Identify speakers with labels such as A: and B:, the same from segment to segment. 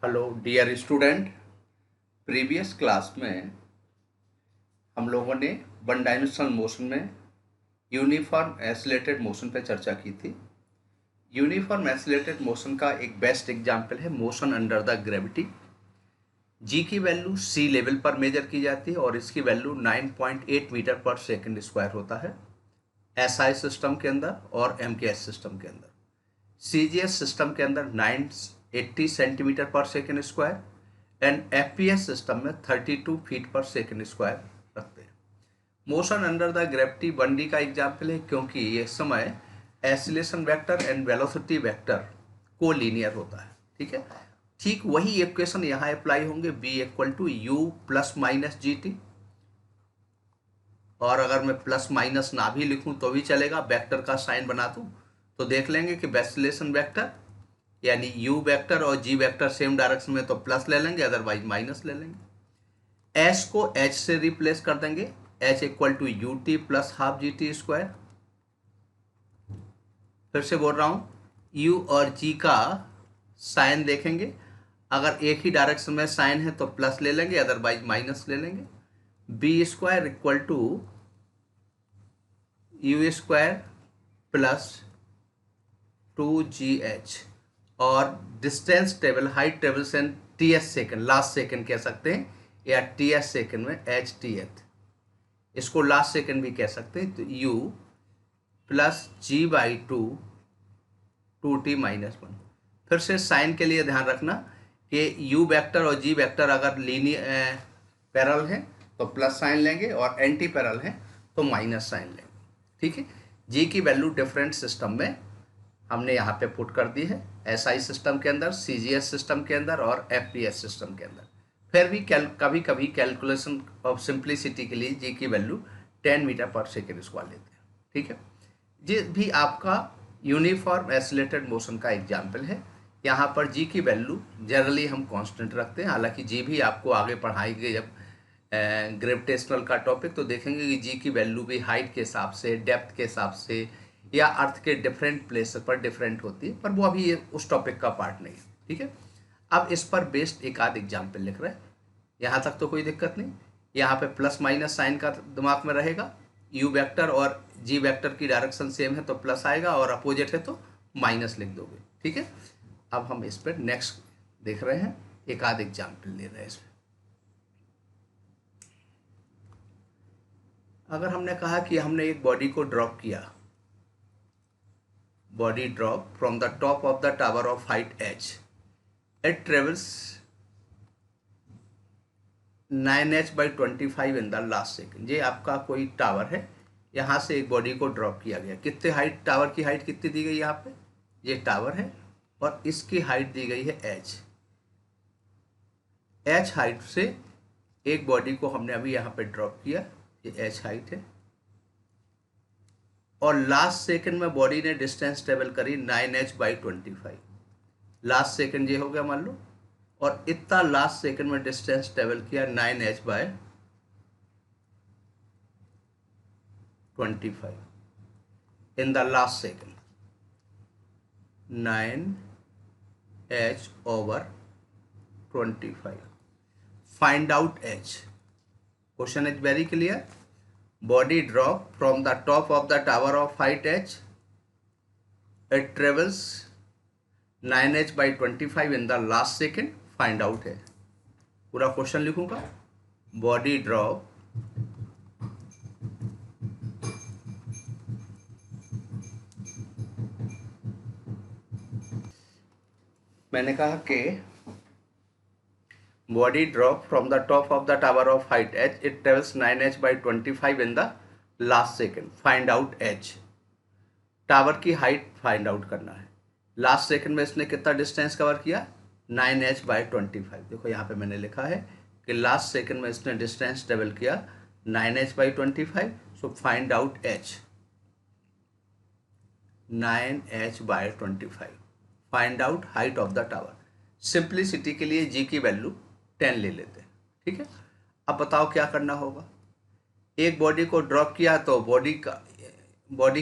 A: Hello dear student. Previous class में हम लोगों ने वन डायमेंशनल मोशन में यूनिफॉर्म एसिलेटेड मोशन पर चर्चा की थी। यूनिफॉर्म एसिलेटेड मोशन का एक बेस्ट एग्जाम्पल है motion under the gravity. G की वैल्यू सी लेवल पर मेजर की जाती है और इसकी value 9.8 metre per second square होता है एसआई सिस्टम के अंदर और एमकेएस सिस्टम के अंदर। सीजीएस सिस्टम के अंदर 980 सेंटीमीटर पर second square and FPS system में 32 फीट पर सेकेंड स्क्वायर रखते हैं। Motion under the gravity 1D का एग्जाम्पल है क्योंकि ये समय acceleration vector and velocity vector को लीनियर होता है। ठीक है, ठीक वही इक्वेशन यहाँ अप्लाई होंगे v equal to u plus minus g t. और अगर मैं प्लस माइनस ना भी लिखूं तो भी चलेगा, वेक्टर का साइन बना दूं तो देख लेंगे कि एसिलेशन वेक्टर यानी u वेक्टर और g वेक्टर सेम डायरेक्शन में तो प्लस ले लेंगे, अदरवाइज माइनस ले लेंगे। h को h से रिप्लेस कर देंगे, h equal to u t plus half g t square. फिर से बोल रहा हूँ, u और g का साइन देखेंगे, अगर एक ही डायरेक्शन में साइन है तो प्लस ले लेंगे, अदरवाइज माइनस ले लेंगे। B square equal to u square plus 2gh और डिस्टेंस टेबल हाइट टेबल से ts सेकेंड लास्ट सेकेंड कह सकते हैं या ts सेकेंड में htth, इसको लास्ट सेकेंड भी कह सकते हैं। तो u plus g/2 2t minus 1। फिर से साइन के लिए ध्यान रखना कि u वेक्टर और g वेक्टर अगर लीनियर पैरेलल है तो प्लस साइन लेंगे और एंटी पैरेलल है तो माइनस साइन लेंगे। ठीक है, g की वैल्यू डिफरेंट सिस्टम में हमने यहाँ पे पुट कर दी है, एसआई सिस्टम के अंदर, सीजीएस सिस्टम के अंदर और एफपीएस सिस्टम के अंदर। फिर भी कभी कभी कैलकुलेशन ऑफ सिंप्लिसिटी के लिए जी की value 10 metre per second square लेते हैं। ठीक है, ये भी आपका यूनिफॉर्म एसिलेटेड मोशन का एग्जाम्पल है। यहाँ पर जी की वैल्यू जनरली हम कांस्टेंट रखते हैं, हालांकि जी भी आपको आगे पढ़ाएंगे जब ग्रेविटेशनल का टॉपिक तो देखेंगे कि जी की वैल्यू भी हाइट के हिसाब से, डेप्थ के हिसाब से या अर्थ के डिफरेंट प्लेस पर डिफरेंट होती है, पर वो अभी उस टॉपिक का पार्ट नहीं है। ठीक है, अब इस पर बेस्ड एक आध एग्जाम्पल लिख रहे हैं, यहाँ तक तो कोई दिक्कत नहीं। यहाँ पे प्लस माइनस साइन का दिमाग में रहेगा, यू वेक्टर और जी वेक्टर की डायरेक्शन सेम है तो प्लस आएगा और अपोजिट है तो माइनस लिख दोगे। ठीक है, अब हम इस पर नेक्स्ट देख रहे हैं, एक आध एग्जाम्पल ले रहे हैं इसमें। अगर हमने कहा कि हमने एक बॉडी को ड्रॉप किया, body drop from the top of the tower of height h, it travels 9h/25 in the last second। ये आपका कोई टावर है, यहाँ से एक बॉडी को ड्रॉप किया गया, कितने हाइट, टावर की हाइट कितनी दी गई यहाँ पे, ये टावर है और इसकी हाइट दी गई है h हाइट से एक बॉडी को हमने अभी यहाँ पे ड्रॉप किया, ये h हाइट है और लास्ट सेकंड में बॉडी ने डिस्टेंस ट्रेवल करी 9h/25। लास्ट सेकंड ये हो गया मान लो, और इतना लास्ट सेकंड में डिस्टेंस ट्रेवल किया 9h/25 in the last second, 9h/25। Find out h। Question is very clear. Body drop from the top of the tower of height h, it travels 9h/25 in the last second, find out है। पूरा question लिखूंगा, body drop मैंने कहा कि body drop from the top of the tower of height h, it travels 9h/25 in the last second, find out h। Tower की height find out करना है, last second में इसने कितना डिस्टेंस कवर किया 9h/25। देखो यहाँ पे मैंने लिखा है कि लास्ट सेकंड में इसने डिस्टेंस ट्रेवल किया 9h/25, so find out h। 9h/25, find out height of the tower. Simplicity के लिए जी की वैल्यू 10 ले लेते हैं। ठीक है, अब बताओ क्या करना होगा। एक बॉडी को ड्रॉप किया तो बॉडी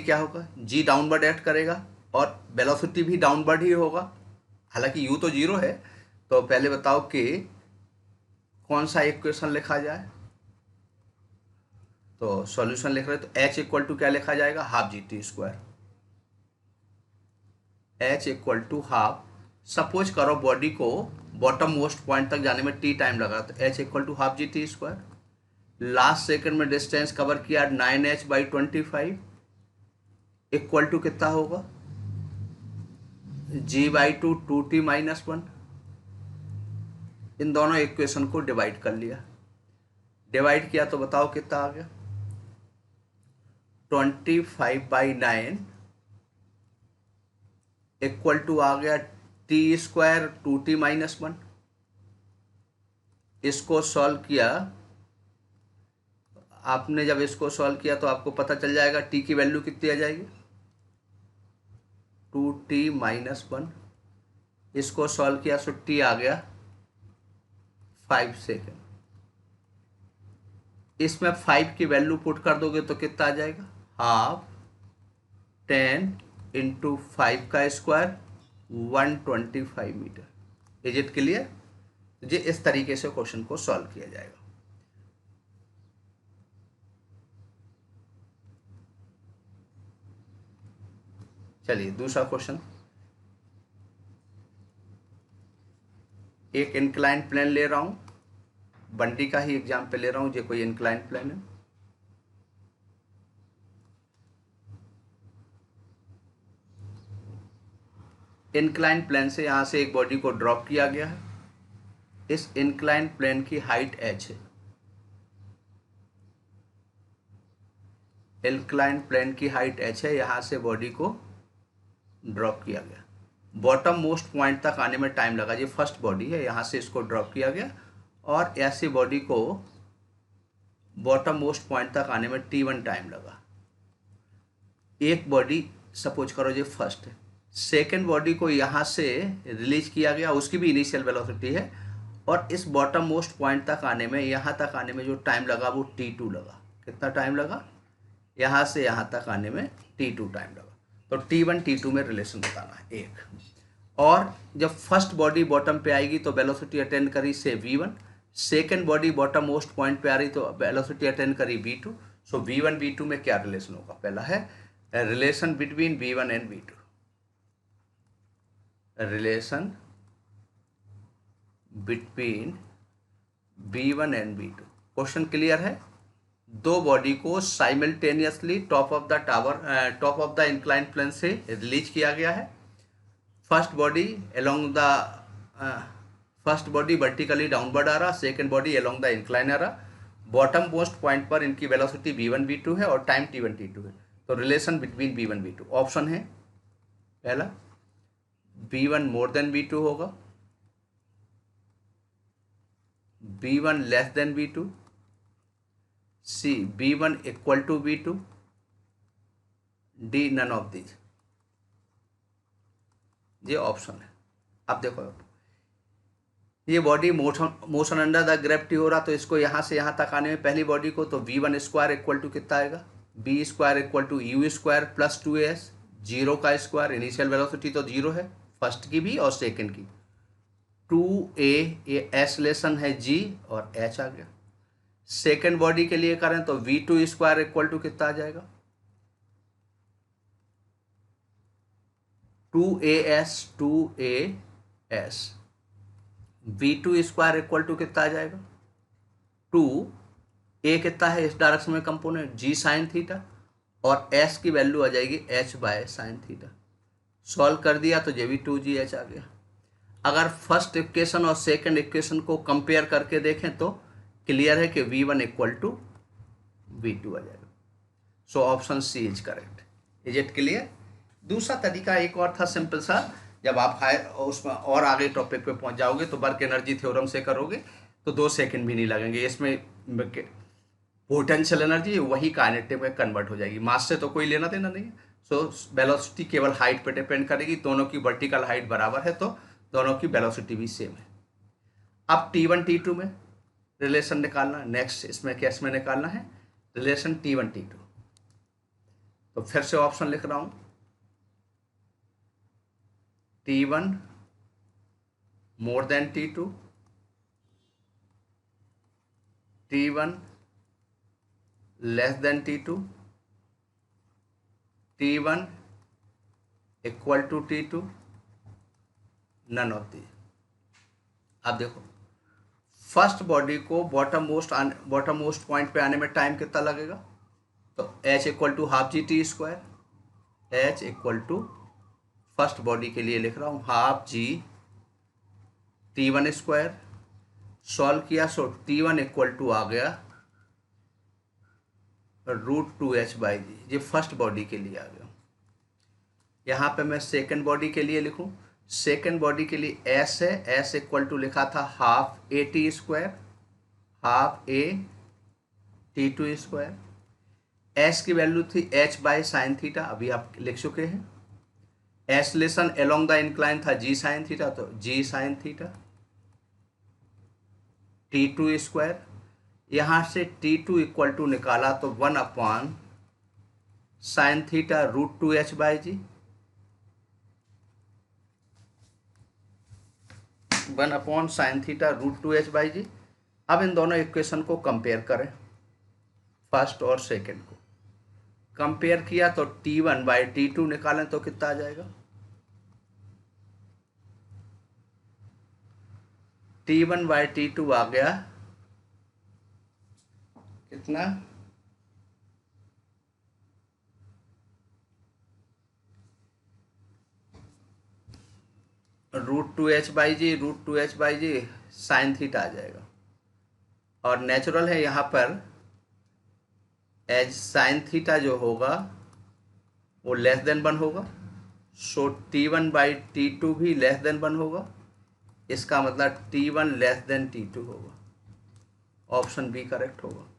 A: क्या होगा, जी डाउनवर्ड एक्ट करेगा और वेलोसिटी भी डाउनवर्ड ही होगा। हालांकि यू तो जीरो है तो पहले बताओ कि कौन सा इक्वेशन लिखा जाए। तो सॉल्यूशन लिख रहे हैं तो h इक्वल टू क्या लिखा जाएगा, half g t square. h equal to half, suppose करो बॉडी को बॉटम मोस्ट पॉइंट तक जाने में t टाइम लगा, तो h equal to half g t square. Last second में डिस्टेंस कवर किया 9h/25 इक्वल टू कितना होगा, g/2 2t-1। इन दोनों इक्वेशन को डिवाइड कर लिया, डिवाइड किया तो बताओ कितना आ गया, 25/9 इक्वल टू आ गया t² 2t-1। इसको सॉल्व किया आपने, जब इसको सॉल्व किया तो आपको पता चल जाएगा t की वैल्यू कितनी आ जाएगी, 2t-1। इसको सॉल्व किया तो t आ गया 5 सेकेंड। इसमें 5 की वैल्यू पुट कर दोगे तो कितना आ जाएगा, हाफ 10 × 5 का square 125 metre. Is it clear. जी इस तरीके से क्वेश्चन को सॉल्व किया जाएगा। चलिए दूसरा क्वेश्चन, एक इंक्लाइन प्लेन ले रहा हूं, बंटी का ही एग्जाम्पल ले रहा हूं, जो कोई इंक्लाइन प्लेन है। इंक्लाइन प्लेन से यहां से एक बॉडी को ड्रॉप किया गया है। इस इंक्लाइन प्लेन की हाइट h है। इंक्लाइन प्लेन की हाइट h है, यहां से बॉडी को ड्रॉप किया गया, बॉटम मोस्ट पॉइंट तक आने में टाइम लगा। ये फर्स्ट बॉडी है, यहाँ से इसको ड्रॉप किया गया और ऐसी बॉडी को बॉटम मोस्ट पॉइंट तक आने में t1 टाइम लगा। एक बॉडी सपोज करो ये फर्स्ट है, सेकेंड बॉडी को यहाँ से रिलीज किया गया, उसकी भी इनिशियल वेलोसिटी है, और इस बॉटम मोस्ट पॉइंट तक आने में, यहाँ तक आने में जो टाइम लगा वो t2 लगा। कितना टाइम लगा, यहाँ से यहाँ तक आने में t2 टाइम लगा। तो t1 t2 में रिलेशन बताना है एक। और जब फर्स्ट बॉडी बॉटम पे आएगी तो वेलोसिटी अटेंड करी से v1, second body bottom most point पे आ रही तो वेलोसिटी अटेंड करी v2। सो v1 v2 में क्या रिलेशन होगा, पहला है relation between v1 and v2, relation between v1 and v2। Question clear है। दो बॉडी को simultaneously top of the incline plane से रिलीज किया गया है। फर्स्ट बॉडी वर्टिकली डाउनवर्ड आ रहा, second body along the incline आ रहा। बॉटम मोस्ट पॉइंट पर इनकी वेलोसिटी v1 v2 है और टाइम t1 t2 है। तो relation between v1 v2 option है पहला v1 मोर देन v2 होगा, v1 less than v2, C v1 equal to v2, D none of these. ये ऑप्शन है। अब देखो ये body motion under the gravity हो रहा, तो इसको यहाँ से यहाँ तक आने में पहली बॉडी को तो v1 स्क्वायर इक्वल टू कितना आएगा, b square equal to u square plus 2as, 0 का स्क्वायर, इनिशियल वेलोसिटी तो 0 है फर्स्ट की भी और सेकेंड की, 2a s लेसन है g और h आ गया। सेकेंड बॉडी के लिए करें तो v2 स्क्वायर इक्वल टू कितना आ जाएगा, 2as v2 square equal to कितना आ जाएगा, 2a कितना है इस डायरेक्शन में कंपोनेंट g साइन थीटा, और s की वैल्यू आ जाएगी h/sin थीटा। सॉल्व कर दिया तो ये भी 2gh आ गया। अगर फर्स्ट इक्वेशन और सेकंड इक्वेशन को कंपेयर करके देखें तो क्लियर है कि v1 इक्वल टू v2 आ जाएगा। So option C is correct. Is it clear. दूसरा तरीका एक और था सिंपल सा, जब आप हायर उसमें और आगे टॉपिक पे पहुंच जाओगे तो वर्क एनर्जी थ्योरम से करोगे तो 2 सेकंड भी नहीं लगेंगे, इसमें पोटेंशियल एनर्जी वही काइनेटिक में कन्वर्ट हो जाएगी, मास से तो कोई लेना देना नहीं है। सो वेलोसिटी केवल हाइट पे डिपेंड करेगी, दोनों की वर्टिकल हाइट बराबर है तो दोनों की वेलोसिटी भी सेम है। अब t1 t2 में रिलेशन निकालना, नेक्स्ट इसमें केस में निकालना है रिलेशन t1 t2। तो फिर से ऑप्शन लिख रहा हूं, t1 more than T2, T1 less than T2, T1 equal to T2, none of the. अब देखो फर्स्ट बॉडी को बॉटम मोस्ट पॉइंट पे आने में टाइम कितना लगेगा, तो h equal to half g t square, h equal to first body के लिए लिख रहा हूँ हाफ जी T1 स्क्वायर। सॉल्व किया सो T1 इक्वल टू आ गया √2h/g, ये फर्स्ट बॉडी के लिए आ गया। यहाँ पे मैं सेकंड बॉडी के लिए लिखूँ, सेकंड बॉडी के लिए s है, s इक्वल टू लिखा था half A T square, half A T2 square. s की वैल्यू थी h/sin थीटा, अभी आप लिख चुके हैं। एसलेशन अलोंग द इंक्लाइन था g sin थीटा, तो g sin theta T2 square. यहाँ से T2 इक्वल टू निकाला तो 1/sin theta √2h/g, 1/sin theta √2h/g। अब इन दोनों इक्वेशन को कंपेयर करें, फर्स्ट और सेकंड को कंपेयर किया तो T1/T2 निकालें तो कितना आ जाएगा, T1/T2 आ गया कितना, √2h/g sin थीटा आ जाएगा। और नेचुरल है यहाँ पर एज sin थीटा जो होगा वो लेस देन 1 होगा, सो T1/T2 भी लेस देन 1 होगा, इसका मतलब T1 लेस देन T2 होगा, ऑप्शन बी करेक्ट होगा।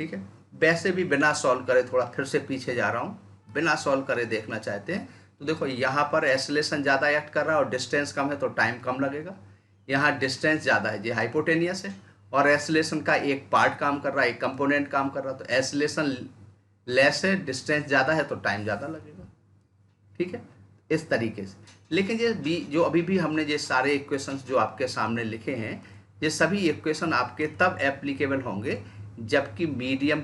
A: ठीक है, वैसे भी बिना सॉल्व करे, थोड़ा फिर से पीछे जा रहा हूँ, बिना सॉल्व करे देखना चाहते हैं तो देखो यहाँ पर एसलेशन ज़्यादा एक्ट कर रहा है और डिस्टेंस कम है तो टाइम कम लगेगा। यहाँ डिस्टेंस ज़्यादा है, ये हाइपोटेनियस है और एसलेशन का एक पार्ट काम कर रहा है, एक कंपोनेंट काम कर रहा है, तो एसलेशन लेस है, डिस्टेंस ज़्यादा है तो टाइम ज़्यादा लगेगा। ठीक है, इस तरीके से। लेकिन ये जो अभी भी हमने ये सारे इक्वेशंस जो आपके सामने लिखे हैं, ये सभी इक्वेशन आपके तब एप्लीकेबल होंगे जबकि मीडियम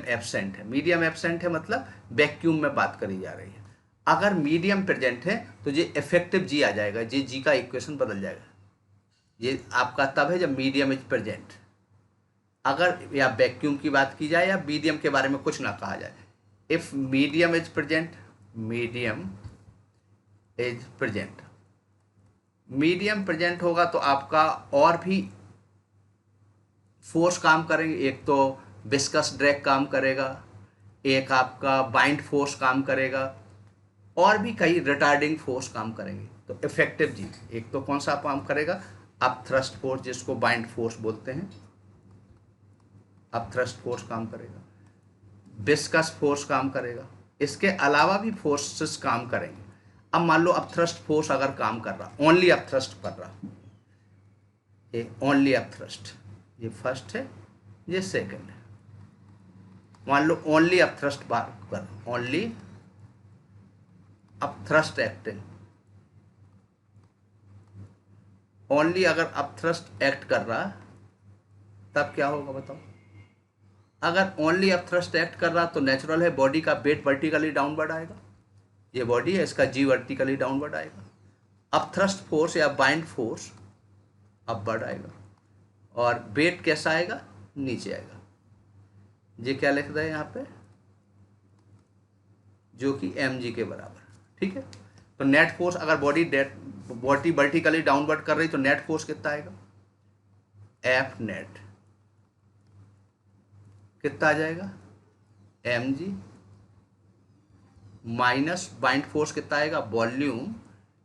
A: एब्सेंट है। मीडियम एब्सेंट है मतलब वैक्यूम में बात करी जा रही है। अगर मीडियम प्रेजेंट है तो ये इफेक्टिव जी आ जाएगा, ये जी का इक्वेशन बदल जाएगा। ये आपका तब है जब मीडियम इज प्रेजेंट। अगर या वैक्यूम की बात की जाए या मीडियम के बारे में कुछ ना कहा जाए, if medium is present, medium is present, medium present होगा तो आपका और भी फोर्स काम करेंगे। एक तो विस्कस ड्रैग काम करेगा, एक आपका बाइंड फोर्स काम करेगा, और भी कई रिटार्डिंग फोर्स काम करेंगे। तो इफेक्टिव जी एक तो कौन सा काम करेगा, अप थ्रस्ट फोर्स जिसको बाइंड फोर्स बोलते हैं, अप थ्रस्ट फोर्स काम करेगा, विस्कस फोर्स काम करेगा, इसके अलावा भी फोर्सेस काम करेंगे। अब मान लो अप थ्रस्ट फोर्स अगर काम कर रहा, ओनली अप थ्रस्ट कर रहा, ये ओनली अप थ्रस्ट, ये फर्स्ट है ये सेकंड है। मान लो ओनली अप थ्रस्ट बार कर, only up thrust acting, only अगर अप थ्रस्ट एक्ट कर रहा तब क्या होगा बताओ। अगर ओनली अप थ्रस्ट एक्ट कर रहा तो नेचुरल है बॉडी का वेट वर्टिकली डाउनवर्ड आएगा, ये बॉडी है इसका जी वर्टिकली डाउनवर्ड आएगा। अप थ्रस्ट फोर्स या बाइंड फोर्स अपवर्ड आएगा और वेट कैसा आएगा, नीचे आएगा। ये क्या लिख रहा है यहाँ पे, जो कि mg के बराबर। ठीक है, तो नेट फोर्स अगर बॉडी वर्टिकली डाउनवर्ड कर रही तो नेट फोर्स कितना आएगा, एफ नेट कितना आ जाएगा, mg माइनस बाइंड फोर्स कितना आएगा, volume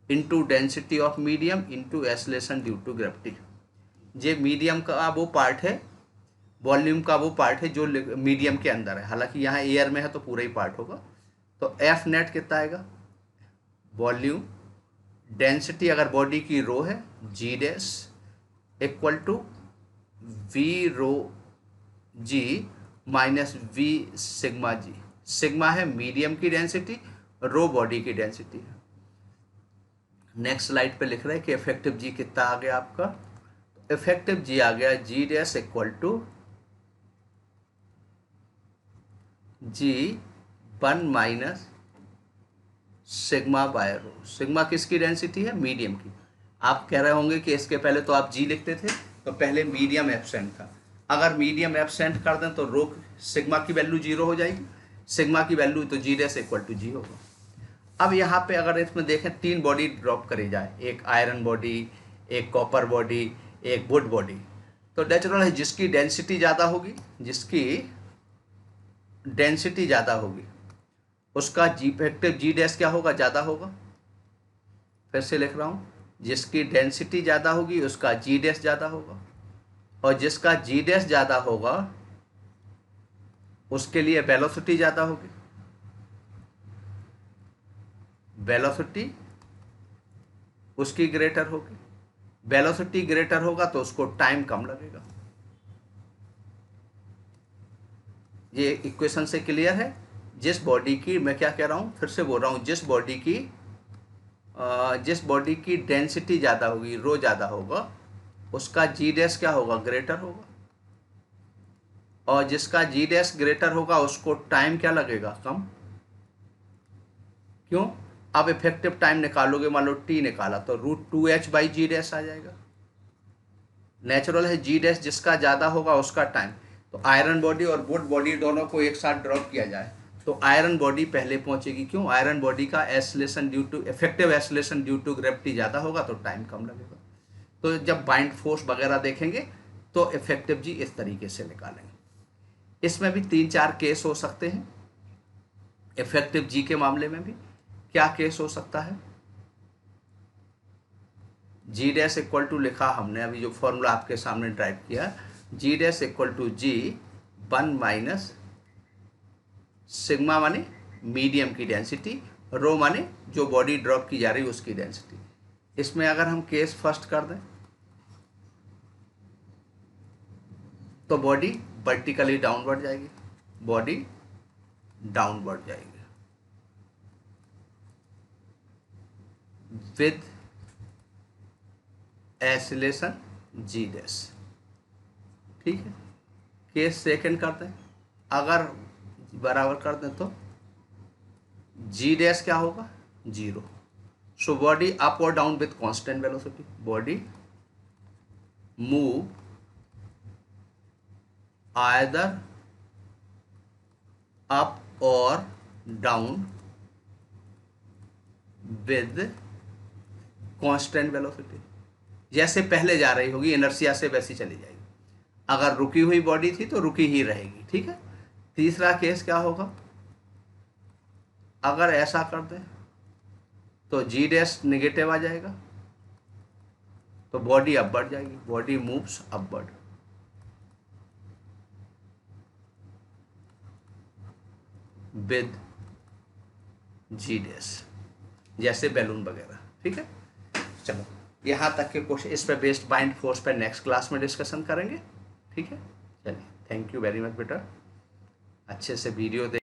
A: into density of medium into acceleration due to gravity. ये मीडियम का वो पार्ट है, वॉल्यूम का वो पार्ट है जो मीडियम के अंदर है, हालांकि यहाँ एयर में है तो पूरा ही पार्ट होगा। तो एफ नेट कितना आएगा, वॉल्यूम डेंसिटी अगर बॉडी की रो है g dash equal to V rho g minus V sigma g. Sigma है मीडियम की डेंसिटी, रो बॉडी की डेंसिटी है। नेक्स्ट स्लाइड पे लिख रहे हैं कि इफेक्टिव जी कितना आ गया आपका। इफेक्टिव जी आ गया g dash equal to g 1 minus sigma by rho. Sigma किसकी डेंसिटी है? मीडियम की। आप कह रहे होंगे कि इसके पहले तो आप जी लिखते थे, तो पहले मीडियम एब्सेंट था। अगर मीडियम एब्सेंट कर दें तो रो सिग्मा की वैल्यू 0 हो जाएगी। सिग्मा की वैल्यू तो जी डैश इक्वल टू जी होगा। अब यहाँ पे अगर इसमें देखें 3 बॉडी ड्रॉप करी जाए, एक आयरन बॉडी, एक कॉपर बॉडी, एक वुड बॉडी, तो नेचुरल है जिसकी डेंसिटी ज़्यादा होगी, जिसकी डेंसिटी ज़्यादा होगी उसका जी इफेक्टिव जी डैश क्या होगा? ज़्यादा होगा। फिर से लिख रहा हूँ, जिसकी डेंसिटी ज़्यादा होगी उसका जी डैश ज़्यादा होगा, और जिसका जी डैश ज़्यादा होगा उसके लिए वेलोसिटी ज़्यादा होगी। वेलोसिटी उसकी ग्रेटर होगी। वेलोसिटी ग्रेटर होगा तो उसको टाइम कम लगेगा। ये इक्वेशन से क्लियर है। जिस बॉडी की, मैं क्या कह रहा हूँ फिर से बोल रहा हूँ, जिस बॉडी की डेंसिटी ज़्यादा होगी, रो ज़्यादा होगा, उसका जी डैश क्या होगा? ग्रेटर होगा। और जिसका जी डैश ग्रेटर होगा उसको टाइम क्या लगेगा? कम। क्यों? अब इफेक्टिव टाइम निकालोगे, मान लो टी निकाला तो √2h बाई जी डैश आ जाएगा। नेचुरल है जी डैश जिसका ज़्यादा होगा उसका टाइम। तो आयरन बॉडी और वुड बॉडी दोनों को एक साथ ड्रॉप किया जाए तो आयरन बॉडी पहले पहुंचेगी। क्यों? आयरन बॉडी का acceleration due to effective acceleration due to gravity ज़्यादा होगा तो टाइम कम लगेगा। तो जब बाइंड फोर्स वगैरह देखेंगे तो इफेक्टिव जी इस तरीके से निकालेंगे। इसमें भी 3-4 केस हो सकते हैं। इफेक्टिव जी के मामले में भी क्या केस हो सकता है? जी डैश इक्वल टू लिखा हमने अभी, जो फॉर्मूला आपके सामने ड्राइव किया, g dash equal to g 1 minus sigma माने मीडियम की डेंसिटी, रो माने जो बॉडी ड्रॉप की जा रही है उसकी डेंसिटी। इसमें अगर हम केस फर्स्ट कर दें तो बॉडी वर्टिकली डाउनवर्ड जाएगी, बॉडी डाउनवर्ड जाएगी विद एसिलेशन जी डैश। ठीक है। केस सेकंड करते हैं, अगर बराबर कर दें तो जी डैश क्या होगा? 0। सो बॉडी अप और down with constant velocity, body move either up और डाउन विद कांस्टेंट वेलोसिटी। जैसे पहले जा रही होगी इनर्शिया से वैसी चली जाएगी। अगर रुकी हुई बॉडी थी तो रुकी ही रहेगी। ठीक है। तीसरा केस क्या होगा? अगर ऐसा कर दें तो जी डैश निगेटिव आ जाएगा तो बॉडी अपवर्ड जाएगी, body moves upward with g dash, जैसे बैलून वगैरह। ठीक है। चलो यहाँ तक के क्वेश्चन, इस पे बेस्ड बाइंड फोर्स पे नेक्स्ट क्लास में डिस्कशन करेंगे। ठीक है। चलिए, थैंक यू वेरी मच बेटा, अच्छे से वीडियो देख